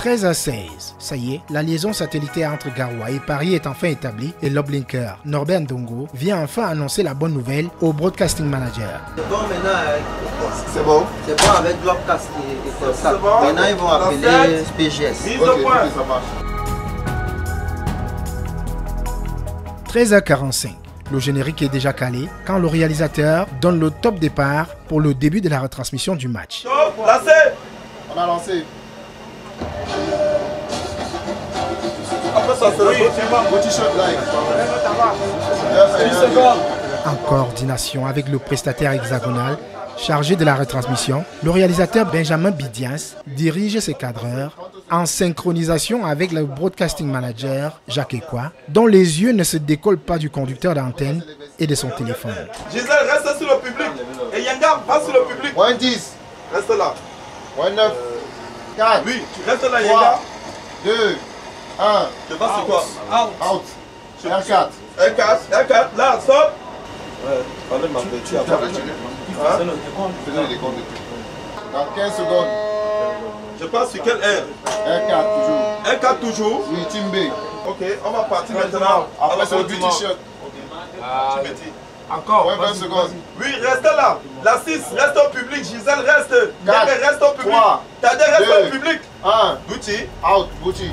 13h16. Ça y est, la liaison satellitaire entre Garoua et Paris est enfin établie et l'Oblinker, Norbert Ndongo, vient enfin annoncer la bonne nouvelle au Broadcasting Manager. C'est bon maintenant, c'est bon. C'est bon avec Broadcast et comme ça. Bon. Maintenant ils vont appeler PGS. Mise au point. Ça marche. 13h45. Le générique est déjà calé quand le réalisateur donne le top départ pour le début de la retransmission du match. Top, lancé. On a lancé. Après ça, c'est le petit shot live. En coordination avec le prestataire hexagonal chargé de la retransmission, le réalisateur Benjamin Bidias dirige ses cadreurs en synchronisation avec le broadcasting manager Jacques Ekwa, dont les yeux ne se décollent pas du conducteur d'antenne et de son téléphone. Gisèle, reste sur le public. Et Yanga, va sur le public. Moins 10. Reste là. Moins 9. 4. Oui, tu restes là, Yanga. 2. 1. Tu vas sur quoi? Out. R4. R4. Là, stop. Ouais, allez, ma tu as pas retiré. Faisons les comptes. Dans 15 secondes. Je passe sur quel R? R4 toujours. R4 toujours? Oui, team B. Ok, on va partir maintenant. Après, c'est le petit t-shirt. Encore. Ouais, 20 secondes. Oui, restez là. La 6, reste au public. Gisèle, reste. 4, reste au public. 3, Tadé, reste au public. 1. Bouti. Out, Bouti.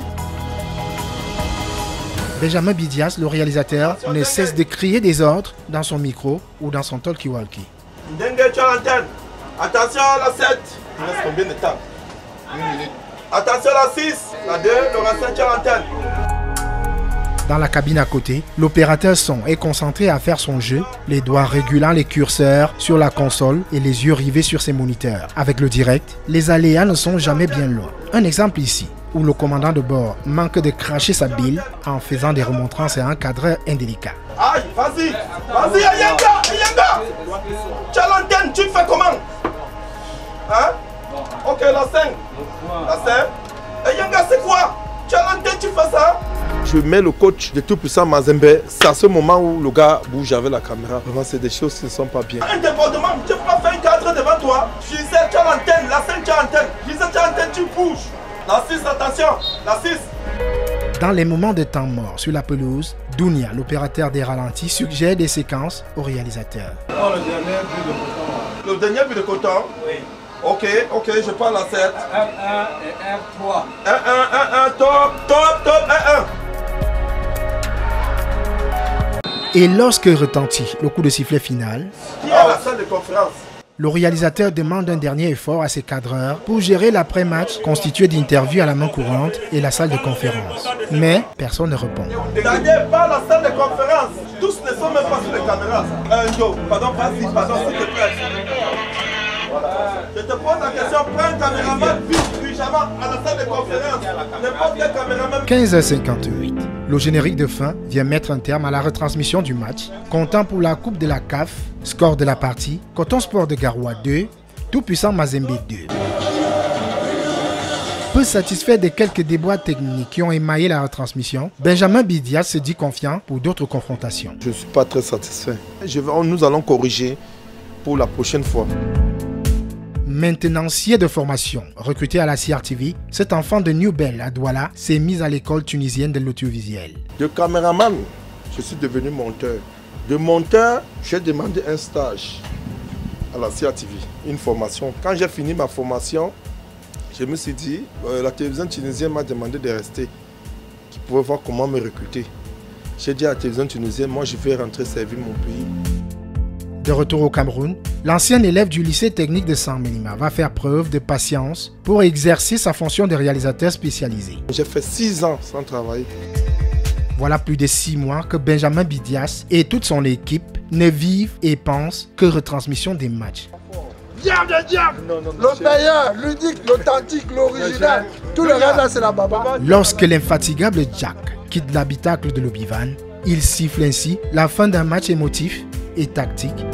Benjamin Bidias, le réalisateur, ne cesse de crier des ordres dans son micro ou dans son talkie-walkie. Dengue, tu as l'antenne. Attention à la 7. Il reste combien de temps? 1 minute. Attention à la 6. La 2, le restant, tu as l'antenne. Dans la cabine à côté, l'opérateur son est concentré à faire son jeu, les doigts régulant les curseurs sur la console et les yeux rivés sur ses moniteurs. Avec le direct, les aléas ne sont jamais bien loin. Un exemple ici, où le commandant de bord manque de cracher sa bile en faisant des remontrances à un cadreur indélicat. Aïe, vas-y, Yanga, tu as l'antenne, tu fais comment? Hein? Ok, la 5. La 5. Et Yanga, c'est quoi? Tu as l'antenne, tu fais ça? Je mets le coach de tout puissant Mazembe. C'est à ce moment où le gars bouge avec la caméra. Vraiment, c'est des choses qui ne sont pas bien. Un débordement, tu peux pas faire un cadre devant toi. Gisèle, tu as l'antenne. La 5, tu as l'antenne. Gisèle, tu as l'antenne, tu bouges. La 6, attention. La 6. Dans les moments de temps mort sur la pelouse, Dounia, l'opérateur des ralentis, suggère des séquences au réalisateur. Oh, le dernier but de coton. Le dernier but de coton? Oui. Ok, je prends la 7. 1-1 et 1-3. 1-1, top, 1-1. Et lorsque retentit le coup de sifflet final, qui est à la salle de conférence? Le réalisateur demande un dernier effort à ses cadreurs pour gérer l'après-match constitué d'interviews à la main courante et la salle de conférence. Mais personne ne répond. Daniel, pas la salle de conférence. Tous ne sont même pas sur les caméras. Pardon, s'il te plaît. Je te pose la question, prends un caméraman vite, pyjama à la salle de conférence. N'importe quel caméraman. 15h58. Le générique de fin vient mettre un terme à la retransmission du match, comptant pour la Coupe de la CAF, score de la partie, Coton Sport de Garoua 2, Tout Puissant Mazembe 2. Peu satisfait des quelques déboires techniques qui ont émaillé la retransmission, Benjamin Bidias se dit confiant pour d'autres confrontations. Je ne suis pas très satisfait. Nous allons corriger pour la prochaine fois. Maintenancier de formation, recruté à la CRTV, cet enfant de New Bell à Douala s'est mis à l'école tunisienne de l'audiovisuel. De caméraman, je suis devenu monteur. De monteur, j'ai demandé un stage à la CRTV, une formation. Quand j'ai fini ma formation, je me suis dit, la télévision tunisienne m'a demandé de rester, qu'ils pouvaient voir comment me recruter. J'ai dit à la télévision tunisienne, moi je vais rentrer servir mon pays. De retour au Cameroun, l'ancien élève du lycée technique de Saint-Mélima va faire preuve de patience pour exercer sa fonction de réalisateur spécialisé. J'ai fait 6 ans sans travailler. Voilà plus de 6 mois que Benjamin Bidias et toute son équipe ne vivent et pensent que retransmission des matchs. Diable, le meilleur, l'unique, l'authentique, l'original, tout le reste là c'est la baba. Lorsque l'infatigable Jack quitte l'habitacle de l'Obivan, il siffle ainsi la fin d'un match émotif et tactique